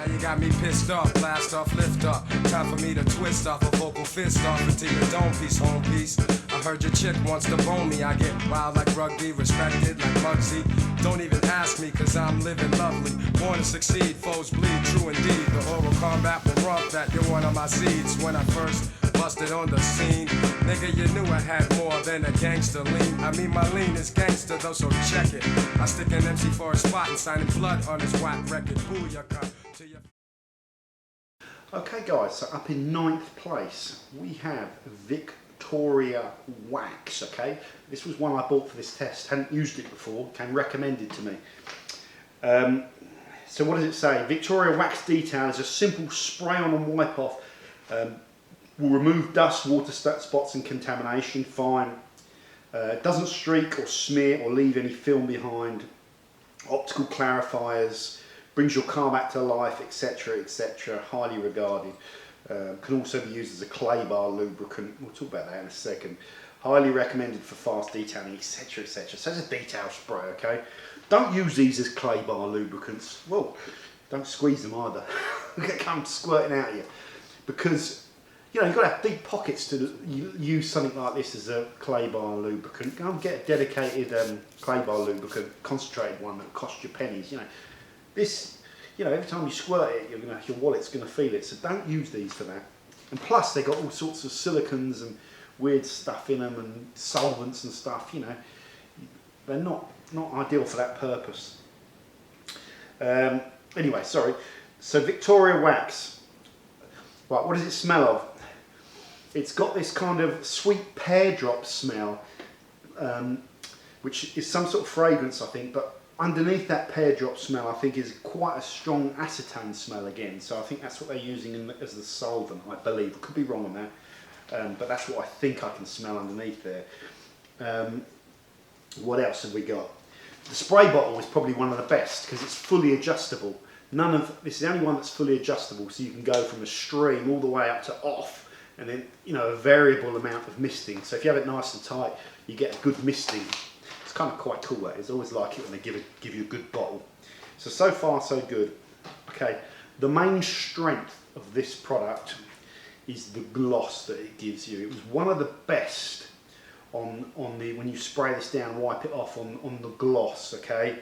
Now you got me pissed off, blast off, lift up. Time for me to twist off a vocal fist off into your dome piece, home piece. I heard your chick wants to bone me. I get wild like rugby, respected like Muggsy. Don't even ask me, cause I'm living lovely. Born to succeed, foes bleed, true indeed. The oral combat will rough that you're one of my seeds. When I first busted on the scene, nigga, you knew I had more than a gangster lean. I mean, my lean is gangster though, so check it. I stick an MC for a spot and signing blood on his whack record. Booyaka to your... Okay guys, so up in 9th place we have Victoria Wax. Okay, this was one I bought for this test, hadn't used it before, came recommended to me. So what does it say? Victoria Wax Detail is a simple spray on and wipe off. Will remove dust, water spots and contamination, fine. Doesn't streak or smear or leave any film behind. Optical clarifiers, brings your car back to life, etc, etc, highly regarded. Can also be used as a clay bar lubricant, we'll talk about that in a second. Highly recommended for fast detailing, etc, etc. So it's a detail spray, okay? Don't use these as clay bar lubricants. Well, don't squeeze them either. They'll come squirting out of you. Because, you know, you've got to have deep pockets to use something like this as a clay bar lubricant. Go and get a dedicated clay bar lubricant, concentrated one that will cost you pennies, you know. This, you know, every time you squirt it, your wallet's going to feel it, so don't use these for that. And plus, they've got all sorts of silicons and weird stuff in them and solvents and stuff, you know. They're not ideal for that purpose. Anyway, sorry. So Victoria Wax. Right, what does it smell of? It's got this kind of sweet pear drop smell, which is some sort of fragrance, I think, but underneath that pear drop smell, I think, is quite a strong acetone smell again. So I think that's what they're using as the solvent, I believe. I could be wrong on that, but that's what I think I can smell underneath there. What else have we got? The spray bottle is probably one of the best because it's fully adjustable. This is the only one that's fully adjustable, so you can go from a stream all the way up to off, and then, you know, a variable amount of misting. So if you have it nice and tight, you get a good misting. It's kind of quite cool, that is. I always like it when they give you a good bottle. So far so good. Okay, the main strength of this product is the gloss that it gives you. It was one of the best on the, when you spray this down, wipe it off, on the gloss, okay?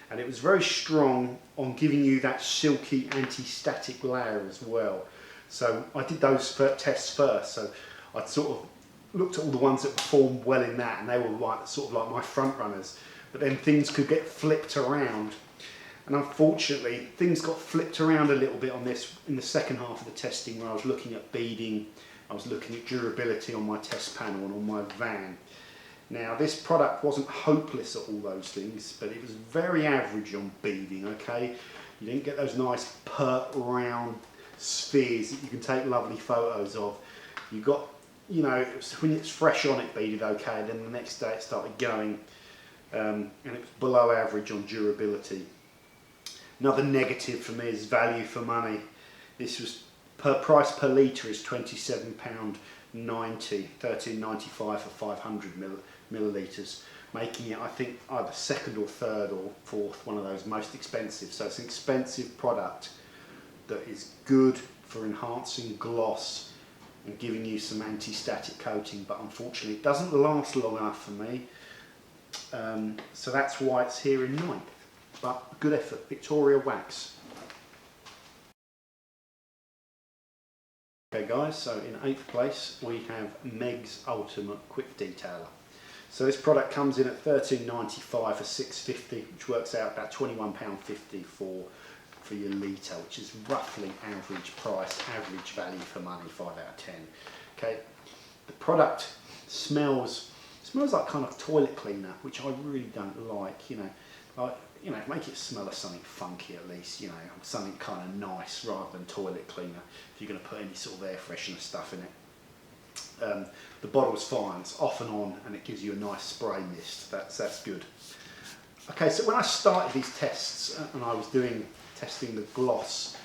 And it was very strong on giving you that silky anti-static layer as well. So I did those tests first, so I sort of looked at all the ones that performed well in that, and they were like sort of like my front runners. But then things could get flipped around, and unfortunately things got flipped around a little bit on this in the second half of the testing, where I was looking at beading, I was looking at durability on my test panel and on my van. Now this product wasn't hopeless at all those things, but it was very average on beading, okay? You didn't get those nice pert round spheres that you can take lovely photos of. You got, you know, when it's fresh on it beaded okay, then the next day it started going, and it was below average on durability. Another negative for me is value for money. This was price per litre is £27.90, £13.95 for 500 millilitres, making it, I think, either second or third or fourth one of those most expensive. So it's an expensive product that is good for enhancing gloss and giving you some anti-static coating, but unfortunately it doesn't last long enough for me, so that's why it's here in 9th. But good effort, Victoria Wax. Okay guys, so in 8th place we have Meg's Ultimate Quick Detailer. So this product comes in at $13.95 for 650, which works out about £21.50 for your litre, which is roughly average price, average value for money, 5 out of 10. Okay, the product smells like kind of toilet cleaner, which I really don't like. You know, make it smell of something funky at least. You know, something kind of nice rather than toilet cleaner. If you're going to put any sort of air freshener stuff in it. The bottle's fine, it's off and on, and it gives you a nice spray mist. That's good. Okay, so when I started these tests and I was testing the gloss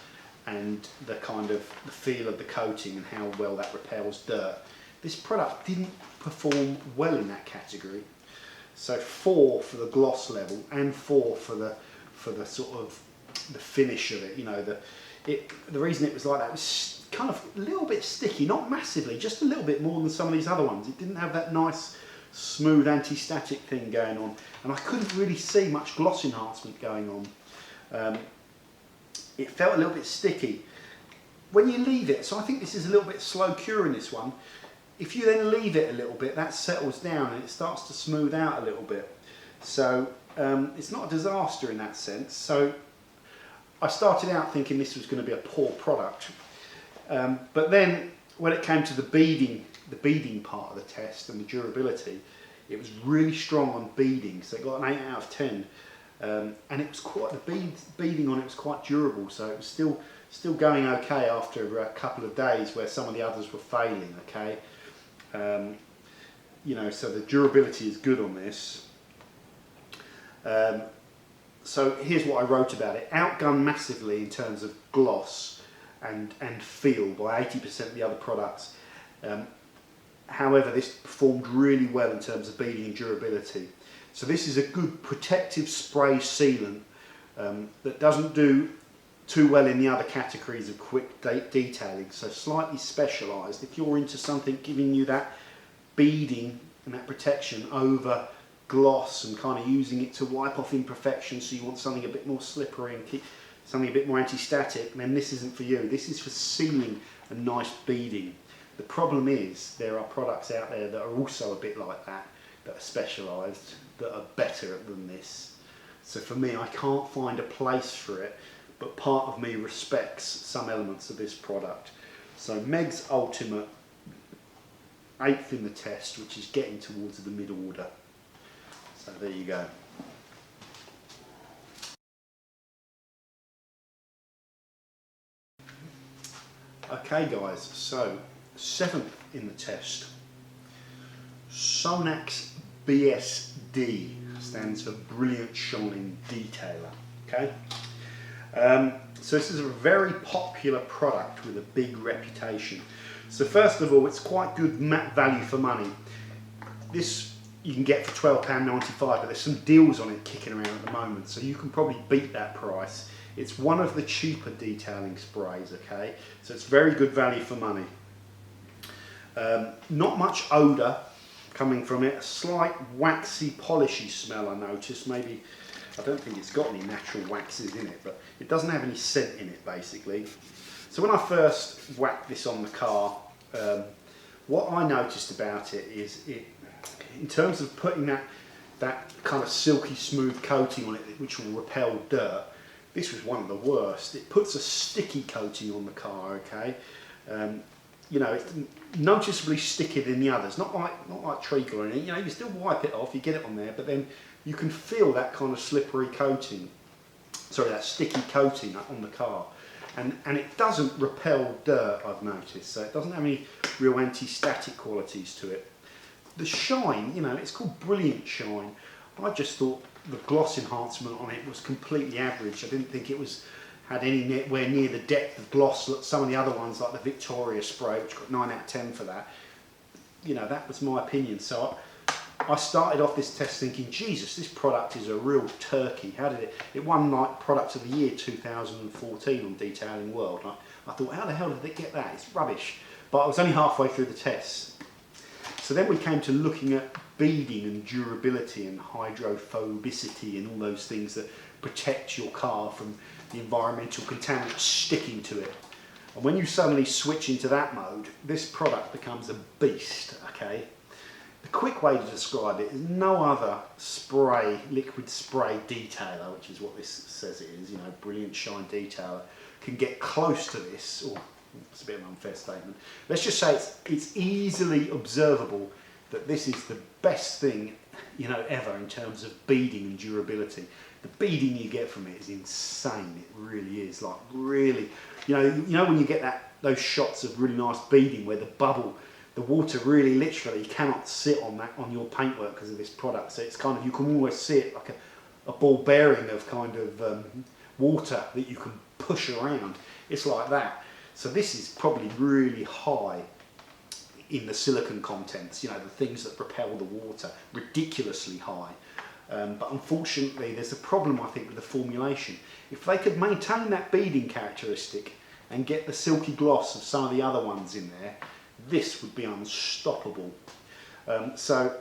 and the kind of the feel of the coating and how well that repels dirt, this product didn't perform well in that category. So 4 for the gloss level and 4 for the sort of the finish of it. You know, the reason it was like that was kind of a little bit sticky, not massively, just a little bit more than some of these other ones. It didn't have that nice smooth anti-static thing going on, and I couldn't really see much gloss enhancement going on. It felt a little bit sticky when you leave it, so I think this is a little bit slow curing, this one. If you then leave it a little bit, that settles down and it starts to smooth out a little bit. So it's not a disaster in that sense. So I started out thinking this was going to be a poor product, but then when it came to the beading part of the test and the durability, it was really strong on beading, so it got an 8 out of 10, and it was quite, the beading on it was quite durable, so it was still going okay after a couple of days where some of the others were failing. Okay, you know, so the durability is good on this. So here's what I wrote about it: outgunned massively in terms of gloss and feel by 80% of the other products. However, this performed really well in terms of beading and durability. So this is a good protective spray sealant that doesn't do too well in the other categories of quick detailing, so slightly specialised. If you're into something giving you that beading and that protection over gloss and kind of using it to wipe off imperfections, so you want something a bit more slippery and keep something a bit more anti-static, then this isn't for you. This is for sealing and nice beading. The problem is there are products out there that are also a bit like that, that are specialised, that are better than this. So for me, I can't find a place for it, but part of me respects some elements of this product. So Meg's Ultimate, 8th in the test, which is getting towards the mid-order. So there you go. Okay guys, so 7th in the test, Sonax BSD, stands for Brilliant Shining Detailer. Okay, so this is a very popular product with a big reputation. So first of all, it's quite good value for money. This you can get for £12.95, but there's some deals on it kicking around at the moment, so you can probably beat that price. It's one of the cheaper detailing sprays, okay? So it's very good value for money. Not much odour coming from it, a slight waxy, polishy smell I noticed. Maybe, I don't think it's got any natural waxes in it, but it doesn't have any scent in it basically. So when I first whacked this on the car, what I noticed about it is in terms of putting that kind of silky smooth coating on it which will repel dirt, this was one of the worst. It puts a sticky coating on the car, okay? You know, it's noticeably stickier than the others, not like treacle or anything. You know, you still wipe it off, you get it on there, but then you can feel that kind of slippery coating, sorry, that sticky coating on the car. And it doesn't repel dirt, I've noticed, so it doesn't have any real anti-static qualities to it. The shine, you know, it's called Brilliant Shine. I just thought the gloss enhancement on it was completely average. I didn't think it had anywhere near the depth of gloss that some of the other ones, like the Victoria spray, which got 9 out of 10 for that. You know, that was my opinion. So I started off this test thinking, Jesus, this product is a real turkey. How did it won like Product of the Year 2014 on Detailing World. I thought, how the hell did it get that? It's rubbish. But I was only halfway through the test. So then we came to looking at beading and durability and hydrophobicity and all those things that protect your car from the environmental contaminants sticking to it. And when you suddenly switch into that mode, this product becomes a beast, okay? The quick way to describe it is no other liquid spray detailer, which is what this says it is, you know, Brilliant Shine Detailer, can get close to this, or it's a bit of an unfair statement. Let's just say it's easily observable that this is the best thing, you know, ever in terms of beading and durability. The beading you get from it is insane. It really is, like really, you know when you get those shots of really nice beading where the water really literally cannot sit on your paintwork because of this product. So it's kind of, you can almost see it like a ball bearing of kind of water that you can push around. It's like that. So this is probably really high in the silicon contents, you know, the things that repel the water, ridiculously high. But unfortunately there's a problem I think with the formulation. If they could maintain that beading characteristic and get the silky gloss of some of the other ones in there, this would be unstoppable. So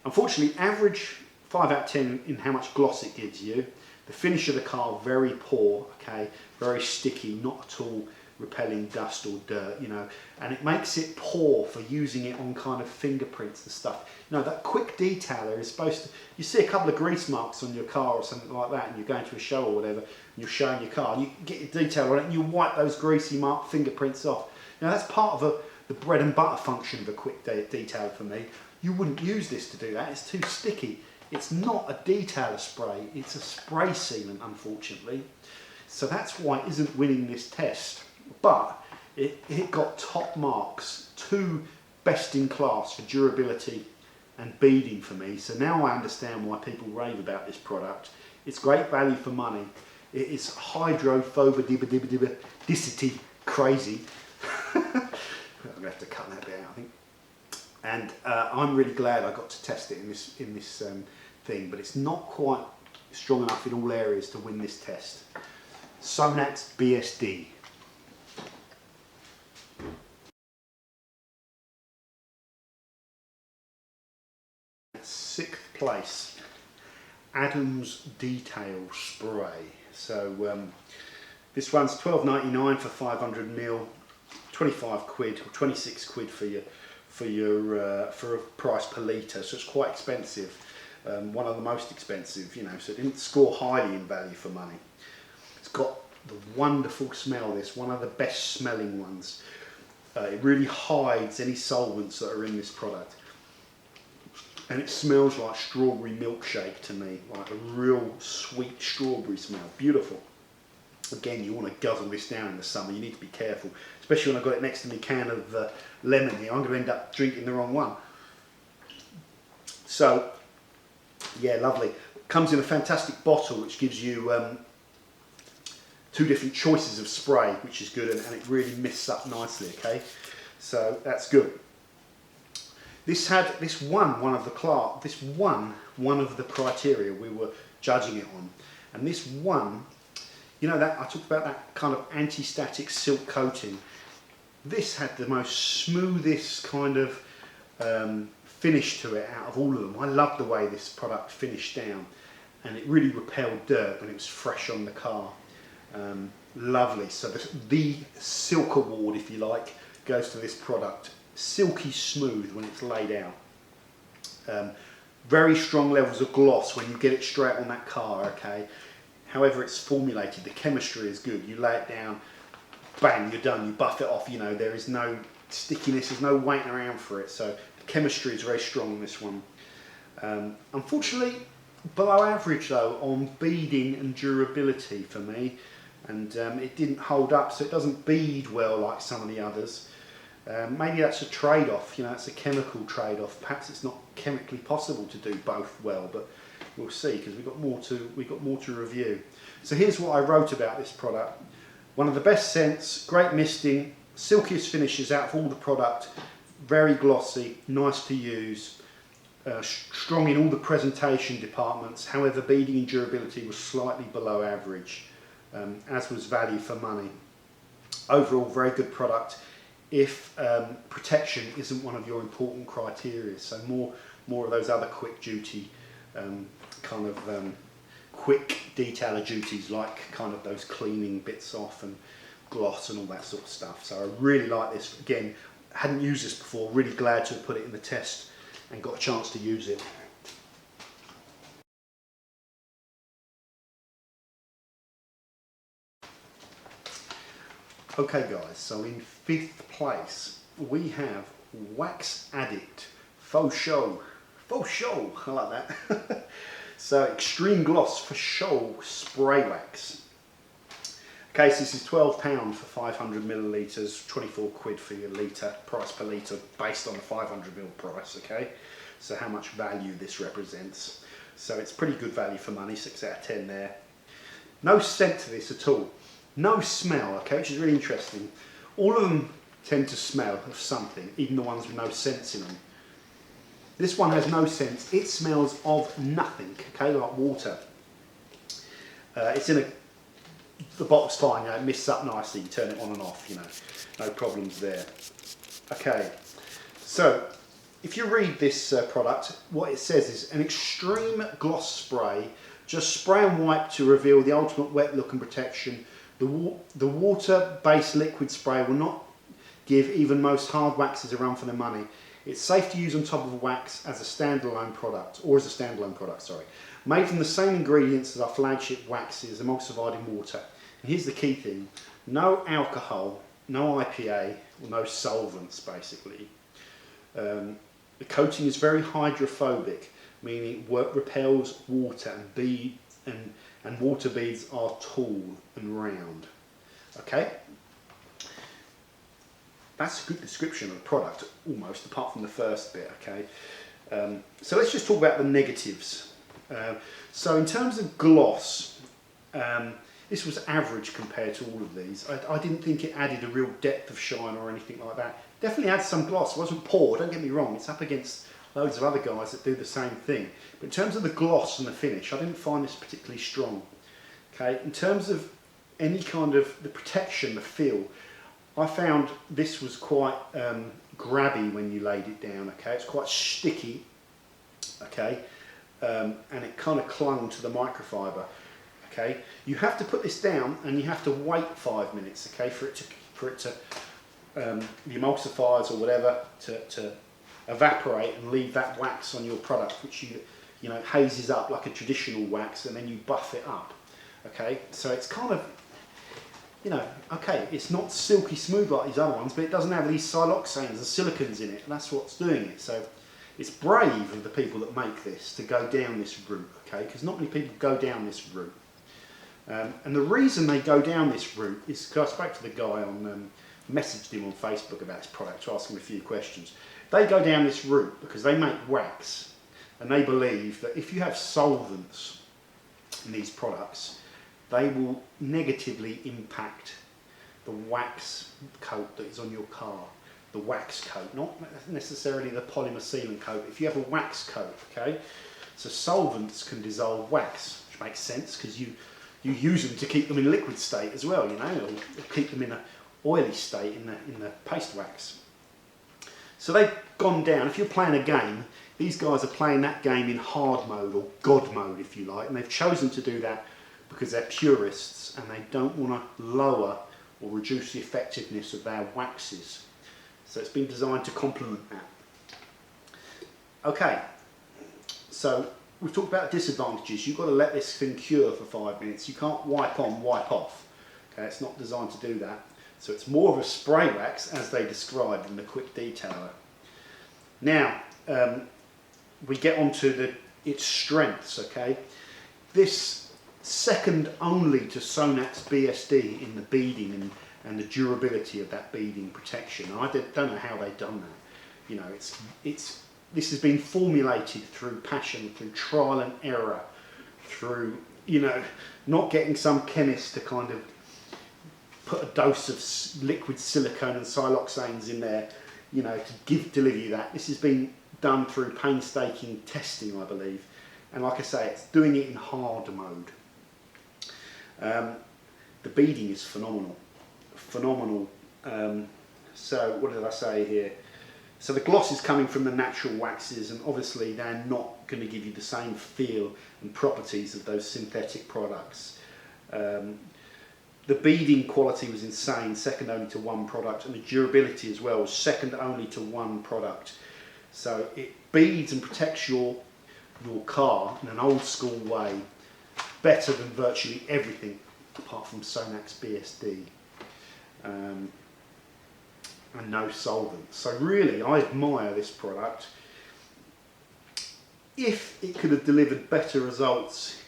unfortunately, average 5 out of 10 in how much gloss it gives you. The finish of the car, very poor, okay, very sticky, not at all repelling dust or dirt, you know, and it makes it poor for using it on kind of fingerprints and stuff. You know, that quick detailer is supposed to, you see a couple of grease marks on your car or something like that, and you're going to a show or whatever, and you're showing your car, and you get your detail on it, and you wipe those greasy marked fingerprints off. Now that's part of the bread and butter function of a quick detailer for me. You wouldn't use this to do that, it's too sticky. It's not a detailer spray, it's a spray sealant, unfortunately. So that's why it isn't winning this test. But it got top marks, 2 best in class for durability and beading for me. So now I understand why people rave about this product. It's great value for money. It is hydrophobicity crazy. I'm going to have to cut that bit out, I think. And I'm really glad I got to test it in this thing, but it's not quite strong enough in all areas to win this test. Sealant BSD. 6th place, Adams Detail Spray. So this one's £12.99 for 500ml, 25 quid or 26 quid for a price per litre. So it's quite expensive, one of the most expensive, you know. So it didn't score highly in value for money. It's got the wonderful smell. This one of the best smelling ones. It really hides any solvents that are in this product. And it smells like strawberry milkshake to me, like a real sweet strawberry smell. Beautiful. Again, you want to guzzle this down in the summer. You need to be careful, especially when I've got it next to me can of lemon here. I'm going to end up drinking the wrong one. So, yeah, lovely. Comes in a fantastic bottle, which gives you 2 different choices of spray, which is good, and it really mists up nicely. Okay, so that's good. This won one of the criteria we were judging it on, and this one, you know, that I talked about that kind of anti-static silk coating. This had the most smoothest kind of finish to it out of all of them. I love the way this product finished down, and it really repelled dirt when it was fresh on the car. Lovely. So the Silk Award, if you like, goes to this product. Silky smooth when it's laid out. Very strong levels of gloss when you get it straight on that car, okay? However it's formulated, the chemistry is good. You lay it down, bang, you're done. You buff it off, you know, there is no stickiness, there's no waiting around for it. So the chemistry is very strong on this one. Unfortunately, below average though on beading and durability for me. And it didn't hold up, so it doesn't bead well like some of the others. Maybe that's a trade-off, you know, it's a chemical trade-off. Perhaps it's not chemically possible to do both well, but we'll see, because we've got more to review. So here's what I wrote about this product. One of the best scents, great misting, silkiest finishes out of all the product, very glossy, nice to use, strong in all the presentation departments. However, beading and durability was slightly below average, as was value for money. Overall, very good product if protection isn't one of your important criteria. So more of those other quick duty quick detailer duties, like kind of those cleaning bits off and gloss and all that sort of stuff. So I really like this. Again, hadn't used this before, really glad to have put it in the test and got a chance to use it. Okay guys, so in 5th place we have Wax Addict Faux Show. Faux Show, I like that. So Extreme Gloss for Show Spray Wax. Okay, so this is £12 for 500 millilitres, 24 quid for your litre, price per litre based on the 500ml price, okay? So how much value this represents. So it's pretty good value for money, 6 out of 10 there. No scent to this at all. No smell, okay, which is really interesting. All of them tend to smell of something, even the ones with no scents in them. This one has no scent. It smells of nothing, okay, like water. It's in the bottle's fine, you know, it mists up nicely, you turn it on and off, you know, no problems there. Okay, so if you read this product, what it says is an extreme gloss spray, just spray and wipe to reveal the ultimate wet look and protection. The water-based liquid spray will not give even most hard waxes a run for their money. It's safe to use on top of wax as a standalone product, sorry. Made from the same ingredients as our flagship waxes, emulsified in water. And here's the key thing, no alcohol, no IPA, or no solvents basically. The coating is very hydrophobic, meaning it repels water, and water beads are tall and round. Okay? That's a good description of the product, almost, apart from the first bit, okay? So let's just talk about the negatives. So in terms of gloss, this was average compared to all of these. I didn't think it added a real depth of shine or anything like that. Definitely had some gloss, it wasn't poor, don't get me wrong, it's up against loads of other guys that do the same thing. But in terms of the gloss and the finish, I didn't find this particularly strong. Okay, in terms of any kind of the protection, the feel, I found this was quite grabby when you laid it down, okay? It's quite sticky, okay? And it kind of clung to the microfiber, okay? You have to put this down and you have to wait 5 minutes, okay, for it to the emulsifiers or whatever to evaporate and leave that wax on your product, which you know hazes up like a traditional wax, and then you buff it up, okay? So it's kind of, you know, okay, it's not silky smooth like these other ones, but it doesn't have these siloxanes and silicons in it, and that's what's doing it. So it's brave of the people that make this to go down this route, okay, because not many people go down this route. And the reason they go down this route is because I spoke to the guy on, messaged him on Facebook about this product to ask him a few questions. They go down this route because they make wax, and they believe that if you have solvents in these products, they will negatively impact the wax coat that is on your car. The wax coat, not necessarily the polymer sealant coat. If you have a wax coat, okay, so solvents can dissolve wax, which makes sense because you use them to keep them in liquid state as well, you know, or keep them in an oily state in the paste wax. So they've gone down. If you're playing a game, these guys are playing that game in hard mode, or God mode if you like, and they've chosen to do that because they're purists and they don't want to lower or reduce the effectiveness of their waxes. So it's been designed to complement that. Okay, so we've talked about disadvantages. You've got to let this thing cure for 5 minutes. You can't wipe on, wipe off. Okay, it's not designed to do that. So it's more of a spray wax, as they described in the quick detailer. Now, we get on to its strengths, okay? This second only to Sonat's BSD in the beading and the durability of that beading protection. I don't know how they've done that. You know, this has been formulated through passion, through trial and error, through, you know, not getting some chemist to kind of put a dose of liquid silicone and siloxanes in there, you know, to deliver you that. This has been done through painstaking testing, I believe. And like I say, it's doing it in hard mode. The beading is phenomenal. Phenomenal. So what did I say here? So the gloss is coming from the natural waxes, and obviously they're not going to give you the same feel and properties of those synthetic products. The beading quality was insane, second only to one product, and the durability as well was second only to one product. So it beads and protects your car in an old school way, better than virtually everything apart from Sonat's BSD. And no solvents. So really, I admire this product. If it could have delivered better results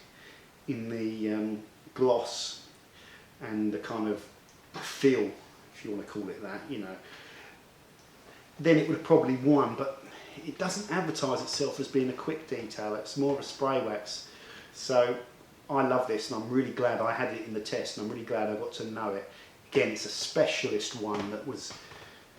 in the gloss and the kind of feel, if you want to call it that, you know, then it would have probably won, but it doesn't advertise itself as being a quick detailer. It's more of a spray wax. So I love this, and I'm really glad I had it in the test, and I'm really glad I got to know it. Again, it's a specialist one that was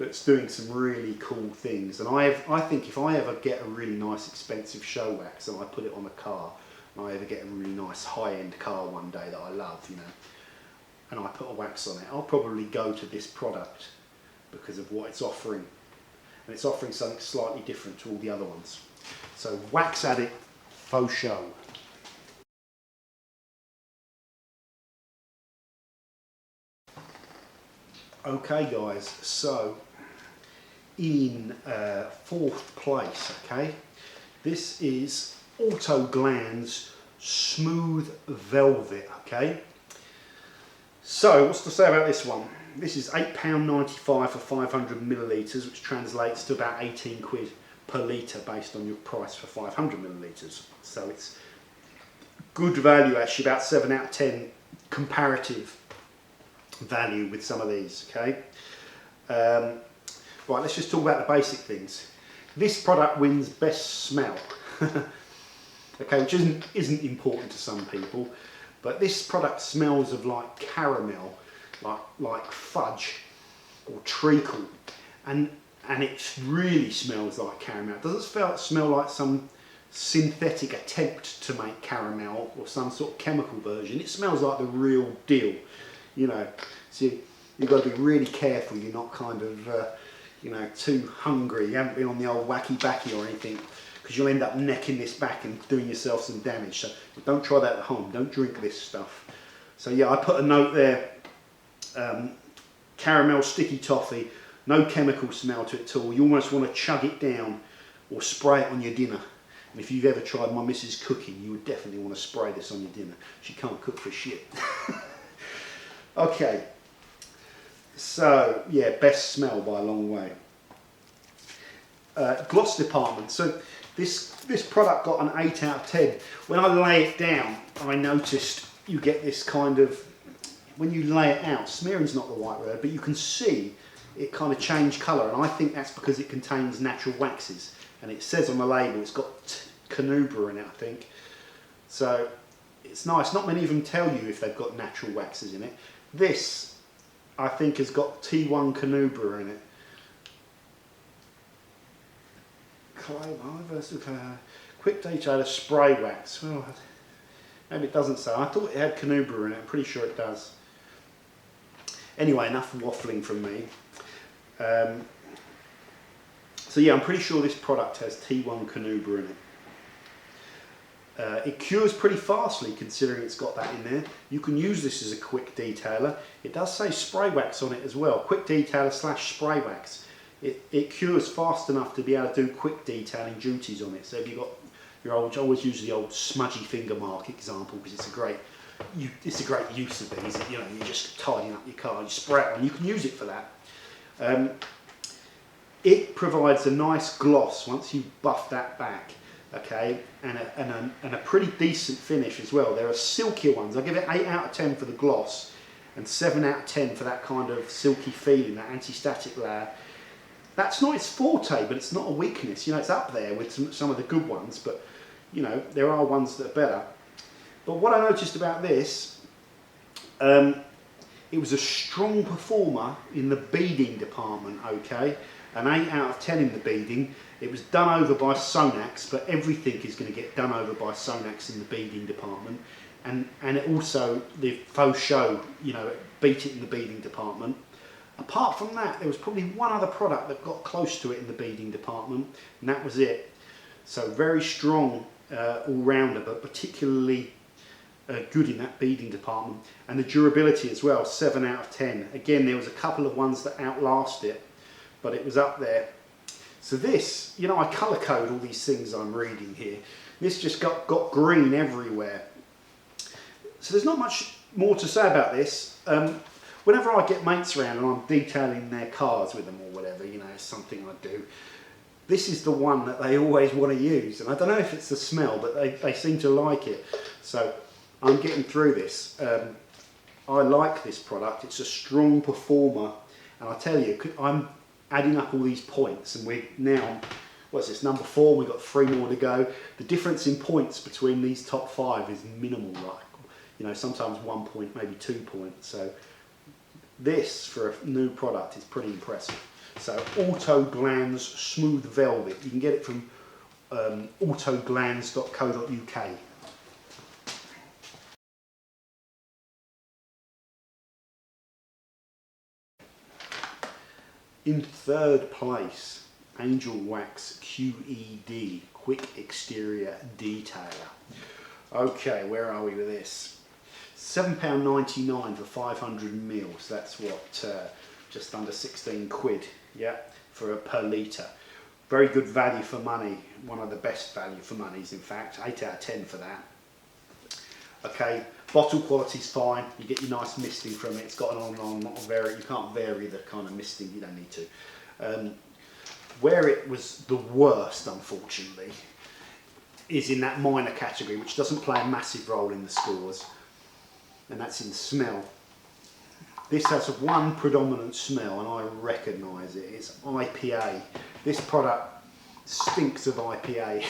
that's doing some really cool things. And I think if I ever get a really nice expensive show wax and I put it on a car, and I ever get a really nice high-end car one day that I love, you know, and I put a wax on it, I'll probably go to this product because of what it's offering. And it's offering something slightly different to all the other ones. So Wax Addict Faux Show. Okay guys, so in fourth place, okay, this is Glands Smooth Velvet, okay. So what's to say about this one? This is £8.95 for 500 millilitres, which translates to about 18 quid per litre based on your price for 500 millilitres. So it's good value, actually, about 7 out of 10 comparative value with some of these, okay. Right, let's just talk about the basic things. This product wins best smell, okay, which isn't important to some people, but this product smells of like caramel, like fudge or treacle, and it really smells like caramel. It doesn't smell like some synthetic attempt to make caramel or some sort of chemical version. It smells like the real deal, you know. So you've got to be really careful you're not kind of you know, too hungry. You haven't been on the old wacky backy or anything, because you'll end up necking this back and doing yourself some damage. So don't try that at home. Don't drink this stuff. So yeah, I put a note there. Caramel sticky toffee, no chemical smell to it at all. You almost want to chug it down or spray it on your dinner. And if you've ever tried my missus cooking, you would definitely want to spray this on your dinner. She can't cook for shit. Okay, so yeah, best smell by a long way. Gloss department. So this product got an 8 out of 10. When I lay it down, I noticed you get this kind of, when you lay it out, smearing's not the right word, but you can see it kind of change colour, and I think that's because it contains natural waxes, and it says on the label it's got canubra in it, I think. So it's nice. Not many of them tell you if they've got natural waxes in it. This, I think, has got T1 canubra in it. Quick detailer spray wax. Well, maybe it doesn't say. I thought it had canubra in it. I'm pretty sure it does. Anyway, enough waffling from me. So yeah, I'm pretty sure this product has T1 canubra in it. It cures pretty fastly considering it's got that in there. You can use this as a quick detailer. It does say spray wax on it as well. Quick detailer / spray wax. It cures fast enough to be able to do quick detailing duties on it. So if you've got your old, I always use the old smudgy finger mark example because it's a great use of these. You know, you're just tidying up your car, you spray it on, you can use it for that. It provides a nice gloss once you buff that back, okay, and a pretty decent finish as well. There are silkier ones. I give it 8 out of 10 for the gloss and 7 out of 10 for that kind of silky feeling, that anti-static layer. That's not its forte, but it's not a weakness. You know, it's up there with some of the good ones, but you know, there are ones that are better. But what I noticed about this, it was a strong performer in the beading department, okay? An 8 out of 10 in the beading. It was done over by Sonax, but everything is going to get done over by Sonax in the beading department. And it also, the faux show, you know, beat it in the beading department. Apart from that, there was probably one other product that got close to it in the beading department, and that was it. So very strong all-rounder, but particularly good in that beading department. And the durability as well, 7 out of 10. Again, there was a couple of ones that outlast it, but it was up there. So this, you know, I colour code all these things I'm reading here. This just got green everywhere. So there's not much more to say about this. Whenever I get mates around and I'm detailing their cars with them or whatever, you know, it's something I do, this is the one that they always want to use. And I don't know if it's the smell, but they seem to like it. So I'm getting through this. I like this product. It's a strong performer. And I tell you, I'm adding up all these points, and we're now, what's this, number 4, we've got 3 more to go. The difference in points between these top 5 is minimal, like, you know, sometimes 1 point, maybe 2 points. So this, for a new product, is pretty impressive. So Auto Glands Smooth Velvet. You can get it from autoglands.co.uk. In third place, Angel Wax QED, Quick Exterior Detailer. Okay, where are we with this? £7.99 for 500 mils. That's what, just under 16 quid, yeah, per litre. Very good value for money. One of the best value for monies, in fact. 8 out of 10 for that. Okay, bottle quality's fine. You get your nice misting from it. It's got an on, not a vary. You can't vary the kind of misting. You don't need to. Where it was the worst, unfortunately, is in that minor category, which doesn't play a massive role in the scores, and that's in smell. This has one predominant smell, and I recognise it. It's IPA. This product stinks of IPA.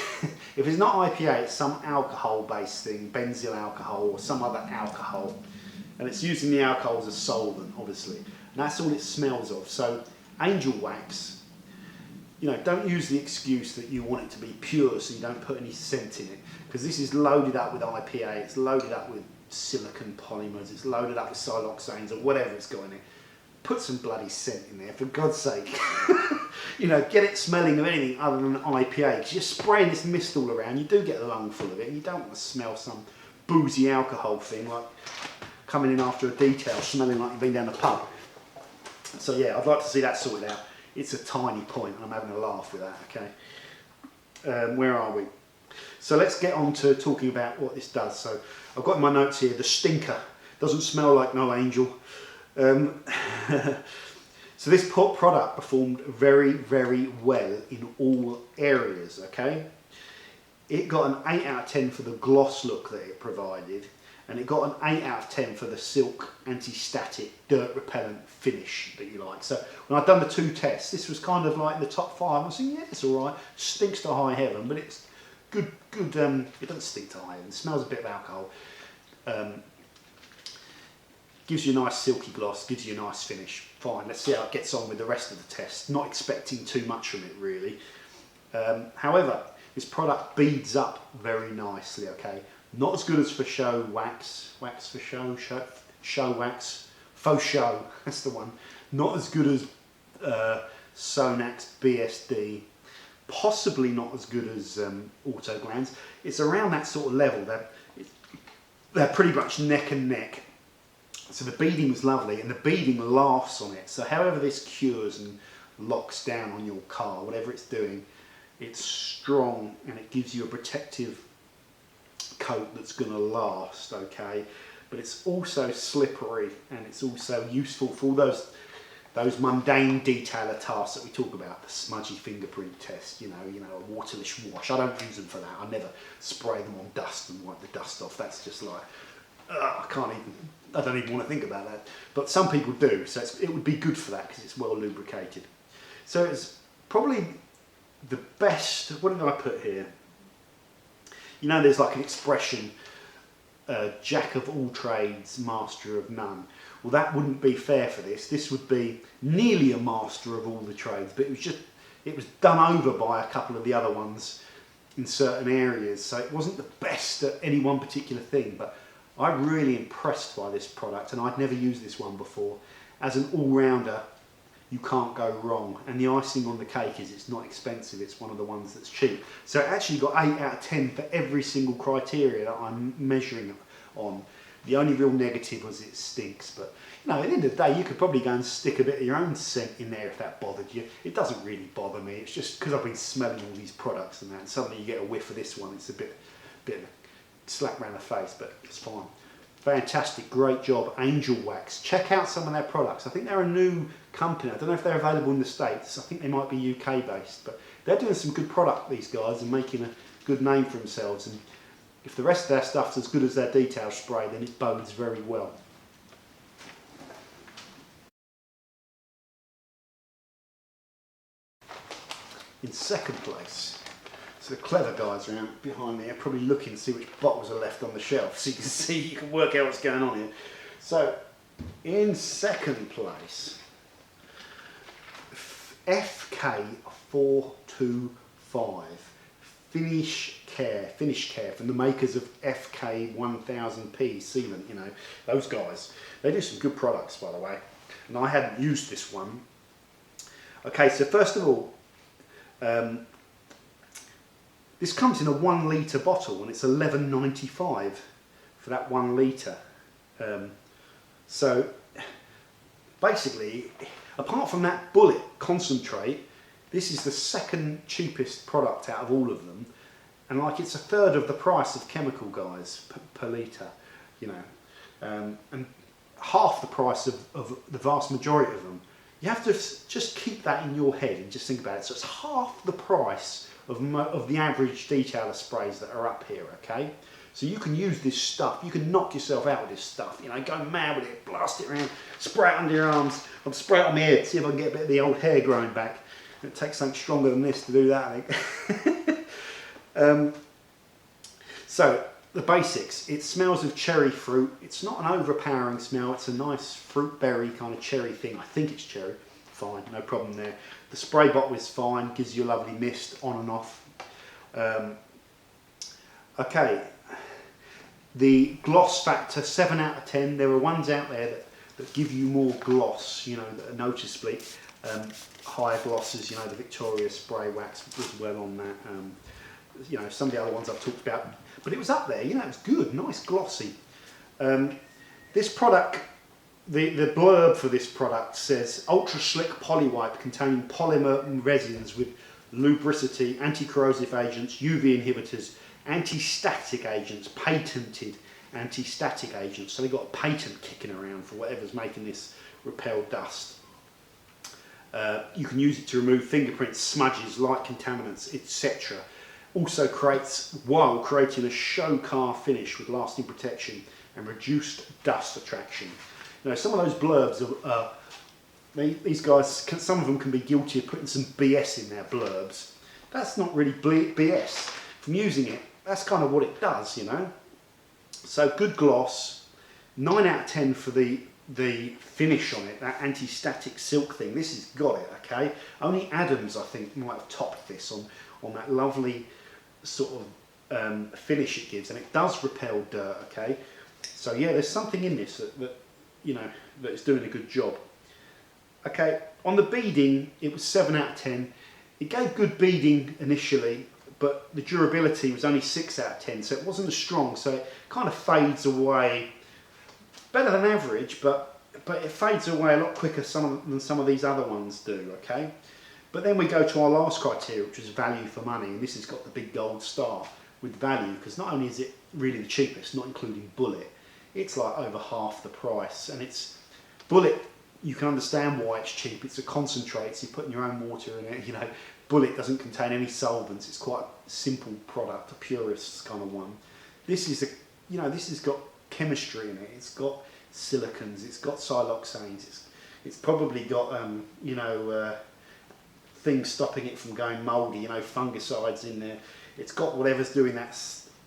If it's not IPA, it's some alcohol-based thing, benzyl alcohol or some other alcohol, and it's using the alcohol as a solvent, obviously. And that's all it smells of. So, Angel Wax, you know, don't use the excuse that you want it to be pure, so you don't put any scent in it, because this is loaded up with IPA. It's loaded up with silicon polymers. It's loaded up with siloxanes or whatever it's got in it. Put some bloody scent in there, for God's sake. You know, get it smelling of anything other than IPA, because you're spraying this mist all around. You do get a lung full of it, and you don't want to smell some boozy alcohol thing like coming in after a detail smelling like you've been down the pub. So yeah, I'd like to see that sorted out. It's a tiny point, and I'm having a laugh with that, okay? Where are we? So let's get on to talking about what this does. So I've got in my notes here, the stinker. Doesn't smell like no angel. So this product performed very, very well in all areas, okay? It got an 8 out of 10 for the gloss look that it provided, and it got an 8 out of 10 for the silk anti-static dirt repellent finish that you like. So when I've done the 2 tests, this was kind of like in the top 5. I was thinking, yeah, it's all right. Stinks to high heaven, but it's good. It doesn't stink to high heaven. It smells a bit of alcohol. Gives you a nice silky gloss, gives you a nice finish. Fine, let's see how it gets on with the rest of the test. Not expecting too much from it, really. However, this product beads up very nicely, okay? Not as good as for show wax, wax for show wax, faux show, that's the one. Not as good as Sonax BSD, possibly not as good as Auto Glands. It's around that sort of level. They're pretty much neck and neck. So the beading was lovely, and the beading laughs on it. So however this cures and locks down on your car, whatever it's doing, it's strong and it gives you a protective coat that's going to last, okay? But it's also slippery, and it's also useful for all those mundane detailer tasks that we talk about, the smudgy fingerprint test, you know, a waterless wash. I don't use them for that. I never spray them on dust and wipe the dust off. That's just like, I don't even want to think about that. But some people do, so it would be good for that because it's well lubricated. So it's probably the best. What did I put here? You know, there's like an expression, jack of all trades, master of none. Well, that wouldn't be fair for this. This would be nearly a master of all the trades, but it was done over by a couple of the other ones in certain areas. So it wasn't the best at any one particular thing, but I'm really impressed by this product, and I'd never used this one before. As an all-rounder, you can't go wrong. And the icing on the cake is it's not expensive. It's one of the ones that's cheap. So it actually got 8 out of 10 for every single criteria that I'm measuring on. The only real negative was it stinks, but you know, at the end of the day, you could probably go and stick a bit of your own scent in there if that bothered you. It doesn't really bother me. It's just because I've been smelling all these products and that, and suddenly you get a whiff of this one. It's a bit of a slap around the face, but it's fine. Fantastic, great job, Angel Wax. Check out some of their products. I think they're a new company. I don't know if they're available in the States. I think they might be UK based, but they're doing some good product, these guys, and making a good name for themselves. And if the rest of their stuff's as good as their detail spray, then it bodes very well. In second place, so the clever guys around behind me are probably looking to see which bottles are left on the shelf, so you can see, you can work out what's going on here. So, in second place, FK425 Finish Care from the makers of FK1000P Sealant. You know, those guys, they do some good products, by the way, and I hadn't used this one. Okay, so first of all, this comes in a 1 litre bottle and it's $11.95 for that 1 litre. So basically, apart from that bullet concentrate, this is the second cheapest product out of all of them, and like it's a third of the price of chemical guys per litre, you know, and half the price of the vast majority of them. You have to just keep that in your head and just think about it. So it's half the price of the average detailer sprays that are up here, okay? So you can use this stuff, you can knock yourself out with this stuff, you know, go mad with it, blast it around, spray it under your arms, I'll spray it on my head, see if I can get a bit of the old hair growing back. It takes something stronger than this to do that, I think. So, the basics, it smells of cherry fruit. It's not an overpowering smell, it's a nice fruit berry kind of cherry thing. I think it's cherry, fine, no problem there. The spray bottle is fine, gives you a lovely mist on and off. Okay, the gloss factor, 7 out of 10. There are ones out there that give you more gloss, you know, that are noticeably higher glosses, you know, the Victoria spray wax does well on that. You know, some of the other ones I've talked about, but it was up there, you know, it was good, nice glossy. This product, the blurb for this product says ultra slick polywipe containing polymer resins with lubricity, anti-corrosive agents, UV inhibitors, anti-static agents, patented anti-static agents. So they've got a patent kicking around for whatever's making this repel dust. You can use it to remove fingerprints, smudges, light contaminants, etc. Also while creating a show car finish with lasting protection and reduced dust attraction. You know, some of those blurbs are these guys, some of them can be guilty of putting some BS in their blurbs. That's not really BS. From using it, that's kind of what it does, you know. So good gloss, 9 out of 10 for the finish on it, that anti-static silk thing. This has got it, okay. Only Adams, I think, might have topped this on that lovely sort of finish it gives, and it does repel dirt, okay. So yeah, there's something in this that you know, that is doing a good job. Okay, on the beading, it was 7 out of 10. It gave good beading initially, but the durability was only 6 out of 10, so it wasn't as strong, so it kind of fades away. Better than average, but it fades away a lot quicker than some of these other ones do, okay? But then we go to our last criteria, which is value for money, and this has got the big gold star with value, because not only is it really the cheapest, not including bullet, it's like over half the price, and it's bullet. You can understand why it's cheap. It's a concentrate, so you're putting your own water in it, you know. Bullet doesn't contain any solvents. It's quite a simple product, a purist's kind of one. This is this has got chemistry in it. It's got silicons, it's got siloxanes, it's probably got things stopping it from going mouldy, you know, fungicides in there. It's got whatever's doing that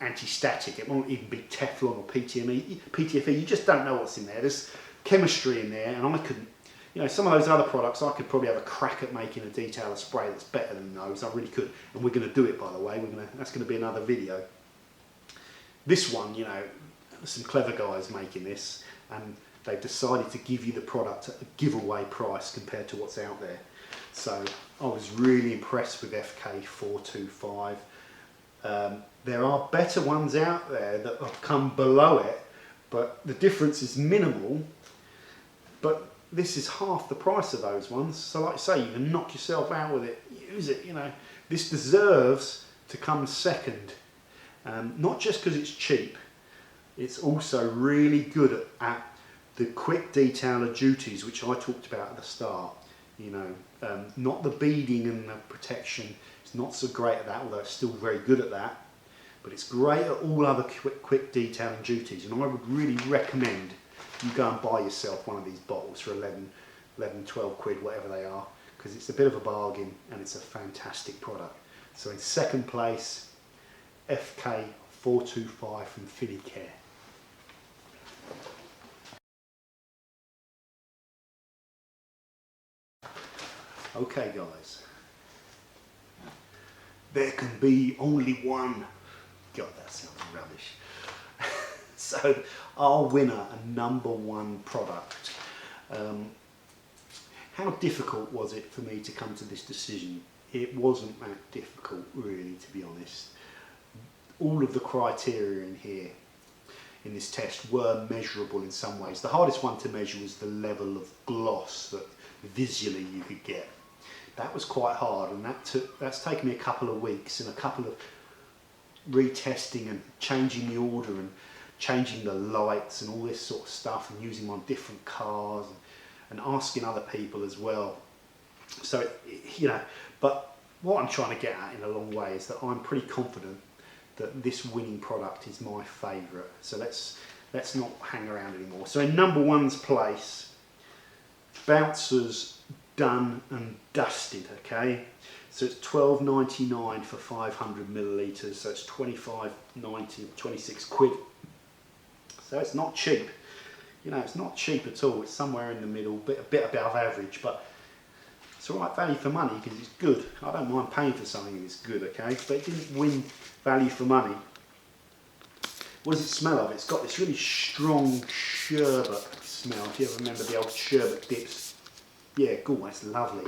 anti-static. It won't even be Teflon or PTFE. You just don't know what's in there. There's chemistry in there, and I couldn't, you know, some of those other products I could probably have a crack at making a detailer spray that's better than those. I really could, and we're going to do it, by the way. That's going to be another video. This one, you know, some clever guys making this, and they've decided to give you the product at a giveaway price compared to what's out there. So I was really impressed with FK425. There are better ones out there that have come below it, but the difference is minimal. But this is half the price of those ones. So like I say, you can knock yourself out with it, use it, you know. This deserves to come second. Not just because it's cheap, it's also really good at the quick detailer duties, which I talked about at the start. You know, not the beading and the protection. It's not so great at that, although it's still very good at that. But it's great at all other quick detailing duties, and I would really recommend you go and buy yourself one of these bottles for 11, 12 quid, whatever they are, because it's a bit of a bargain and it's a fantastic product. So in second place, FK425 from Finicare. Okay guys, there can be only one. God, that sounds rubbish. So our winner and number one product. How difficult was it for me to come to this decision? It wasn't that difficult really, to be honest. All of the criteria in here in this test were measurable in some ways. The hardest one to measure was the level of gloss that visually you could get. That was quite hard, and that's taken me a couple of weeks and a couple of retesting and changing the order and changing the lights and all this sort of stuff, and using them on different cars and asking other people as well. So, you know, but what I'm trying to get at in a long way is that I'm pretty confident that this winning product is my favourite. So let's not hang around anymore. So in number one's place, Bouncers Done and Dusted, okay? So it's $12.99 for 500 millilitres, so it's $25.90, 26 quid. So it's not cheap. You know, it's not cheap at all. It's somewhere in the middle, a bit above average, but it's all right value for money because it's good. I don't mind paying for something that's good, okay? But it didn't win value for money. What does it smell of? It's got this really strong sherbet smell. If you ever remember the old sherbet dips. Yeah, cool, that's lovely.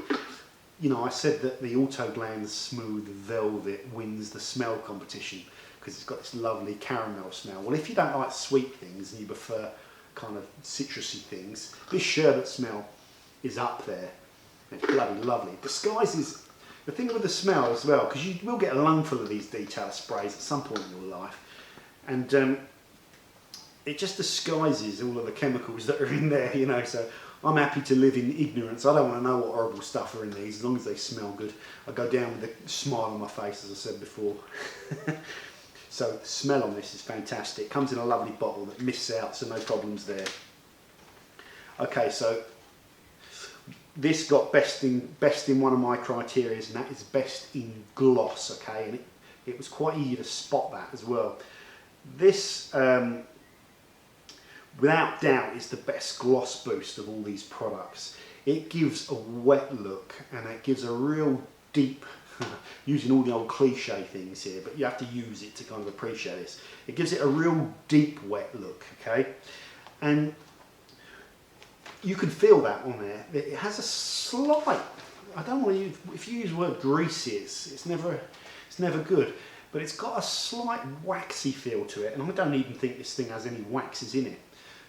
You know, I said that the Glands Smooth Velvet wins the smell competition because it's got this lovely caramel smell. Well, if you don't like sweet things and you prefer kind of citrusy things, this sherbet smell is up there. It's bloody lovely. Disguises the thing with the smell as well, because you will get a lungful of these detailer sprays at some point in your life, and it just disguises all of the chemicals that are in there, you know. So I'm happy to live in ignorance. I don't want to know what horrible stuff are in these, as long as they smell good. I go down with a smile on my face, as I said before. So the smell on this is fantastic. Comes in a lovely bottle that mists out, so no problems there. Okay, so this got best in one of my criteria, and that is best in gloss, okay? And it was quite easy to spot that as well. This, without doubt, is the best gloss boost of all these products. It gives a wet look, and it gives a real deep, using all the old cliche things here, but you have to use it to kind of appreciate this. It gives it a real deep wet look, okay? And you can feel that on there. It has a slight, I don't want to use, if you use the word greasy, it's never good, but it's got a slight waxy feel to it, and I don't even think this thing has any waxes in it.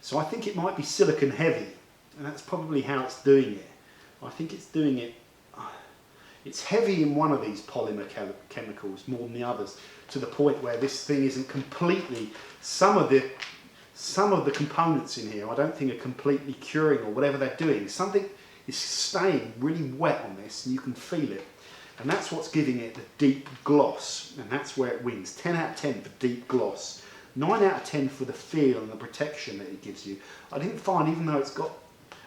So I think it might be silicone heavy, and that's probably how it's doing it. I think it's doing it, it's heavy in one of these polymer chemicals more than the others, to the point where this thing isn't completely, some of the components in here I don't think are completely curing or whatever they're doing. Something is staying really wet on this, and you can feel it. And that's what's giving it the deep gloss, and that's where it wins. 10 out of 10 for deep gloss. 9 out of 10 for the feel and the protection that it gives you. I didn't find, even though it's got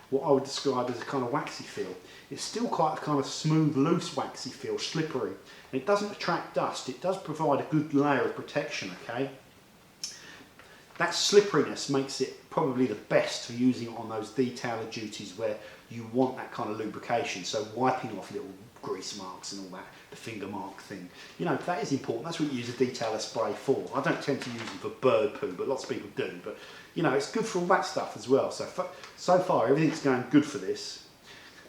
what I would describe as a kind of waxy feel, it's still quite a kind of smooth, loose, waxy feel, slippery. And it doesn't attract dust. It does provide a good layer of protection, okay? That slipperiness makes it probably the best for using it on those detailer duties where you want that kind of lubrication. So wiping off little grease marks and all that, the finger mark thing. You know, that is important. That's what you use a detailer spray for. I don't tend to use them for bird poo, but lots of people do. But, you know, it's good for all that stuff as well. So far, everything's going good for this.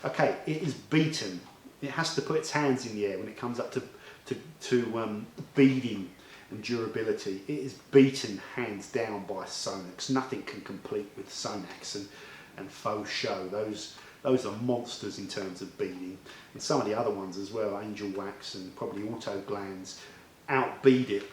Okay, it is beaten. It has to put its hands in the air when it comes up to beading and durability. It is beaten hands down by Sonax. Nothing can compete with Sonax and Faux Show. Those are monsters in terms of beading, and some of the other ones as well, Angel Wax and probably Glands, outbead it.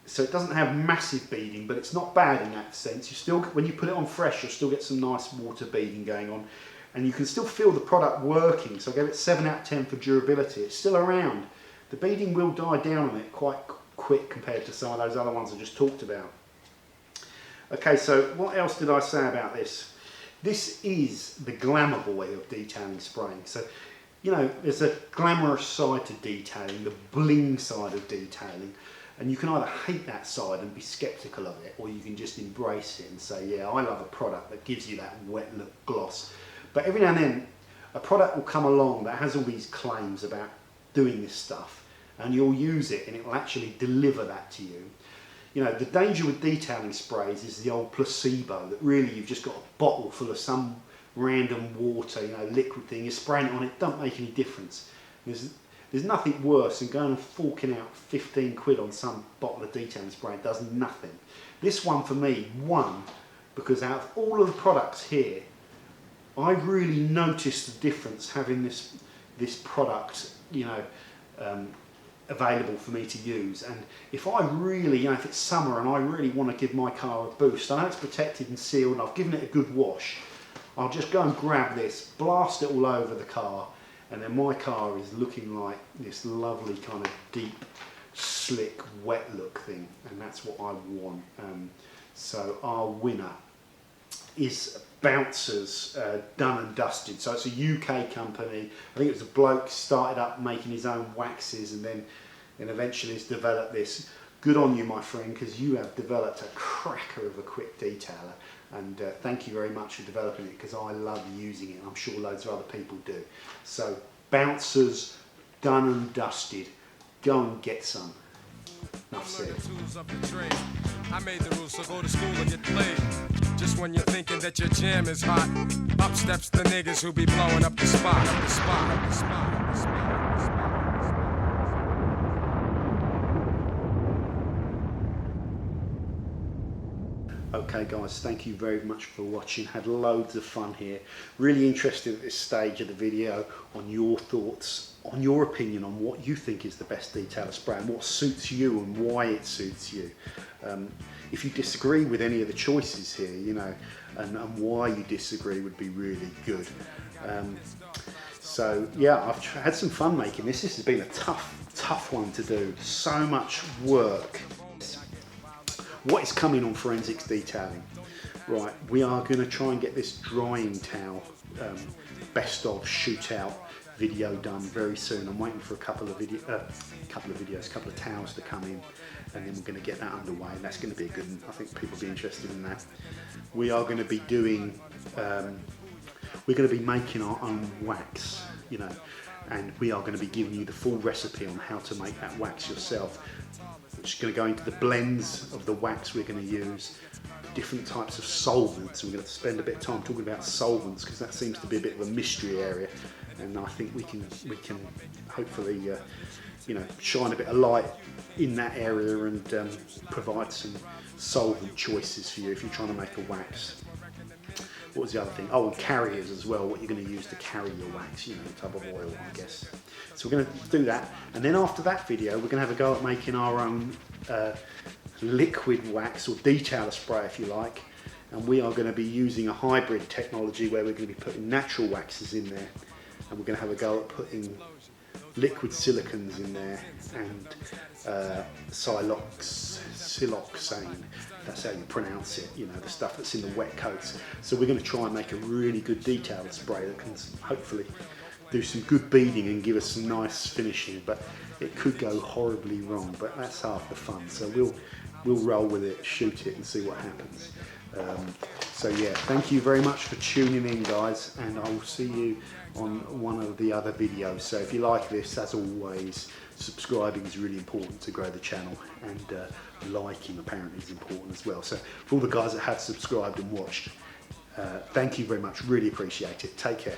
So it doesn't have massive beading, but it's not bad in that sense. You still, when you put it on fresh, you'll still get some nice water beading going on, and you can still feel the product working. So I gave it 7 out of 10 for durability. It's still around. The beading will die down on it quite quick compared to some of those other ones I just talked about. Okay, so what else did I say about this? This is the glamour boy of detailing spraying. So, you know, there's a glamorous side to detailing, the bling side of detailing, and you can either hate that side and be skeptical of it, or you can just embrace it and say, yeah, I love a product that gives you that wet look gloss. But every now and then, a product will come along that has all these claims about doing this stuff, and you'll use it and it will actually deliver that to you. You know, the danger with detailing sprays is the old placebo, that really you've just got a bottle full of some random water, you know, liquid thing, you're spraying it on, it don't make any difference. There's nothing worse than going and forking out 15 quid on some bottle of detailing spray. It does nothing. This one for me won because out of all of the products here, I really noticed the difference having this product, you know, available for me to use. And if I really, you know, if it's summer and I really want to give my car a boost, I know it's protected and sealed, I've given it a good wash, I'll just go and grab this, blast it all over the car, and then my car is looking like this lovely kind of deep, slick, wet look thing, and that's what I want. So our winner is Bouncers Done and Dusted. So it's a UK company. I think it was a bloke started up making his own waxes and then eventually has developed this. Good on you, my friend, because you have developed a cracker of a quick detailer, and thank you very much for developing it, because I love using it and I'm sure loads of other people do. So Bouncers Done and Dusted, go and get some. Enough said. I made the rules, so go to school and get played. Just when you're thinking that your jam is hot, up steps the niggas who be blowing up the spot, up the spot, up the spot, up the spot. Okay guys, thank you very much for watching. Had loads of fun here. Really interested at this stage of the video on your thoughts, on your opinion on what you think is the best detailer spray and what suits you and why it suits you. If you disagree with any of the choices here, you know, and why you disagree would be really good. So yeah, I've had some fun making this. This has been a tough one to do. So much work. What is coming on Forensics Detailing? Right, we are going to try and get this drying towel best of shootout video done very soon. I'm waiting for a couple of towels to come in, and then we're going to get that underway, and that's going to be a good one. I think people will be interested in that. We are going to be doing, we're going to be making our own wax, you know, and we are going to be giving you the full recipe on how to make that wax yourself. We're just going to go into the blends of the wax we're going to use, different types of solvents. We're going to spend a bit of time talking about solvents because that seems to be a bit of a mystery area, and I think we can hopefully you know, shine a bit of light in that area and provide some solvent choices for you if you're trying to make a wax. What was the other thing? Oh, and carriers as well, what you're going to use to carry your wax, you know, the type of oil, I guess. So we're going to do that, and then after that video we're going to have a go at making our own liquid wax, or detailer spray if you like, and we are going to be using a hybrid technology where we're going to be putting natural waxes in there, and we're going to have a go at putting liquid silicons in there and siloxane, that's how you pronounce it, you know, the stuff that's in the wet coats. So we're going to try and make a really good detailer spray that can hopefully do some good beading and give us some nice finishing, but it could go horribly wrong, but that's half the fun. So we'll roll with it, shoot it and see what happens. So yeah, thank you very much for tuning in guys, and I will see you on one of the other videos. So if you like this, as always, subscribing is really important to grow the channel, and liking apparently is important as well. So for all the guys that have subscribed and watched, thank you very much, really appreciate it. Take care.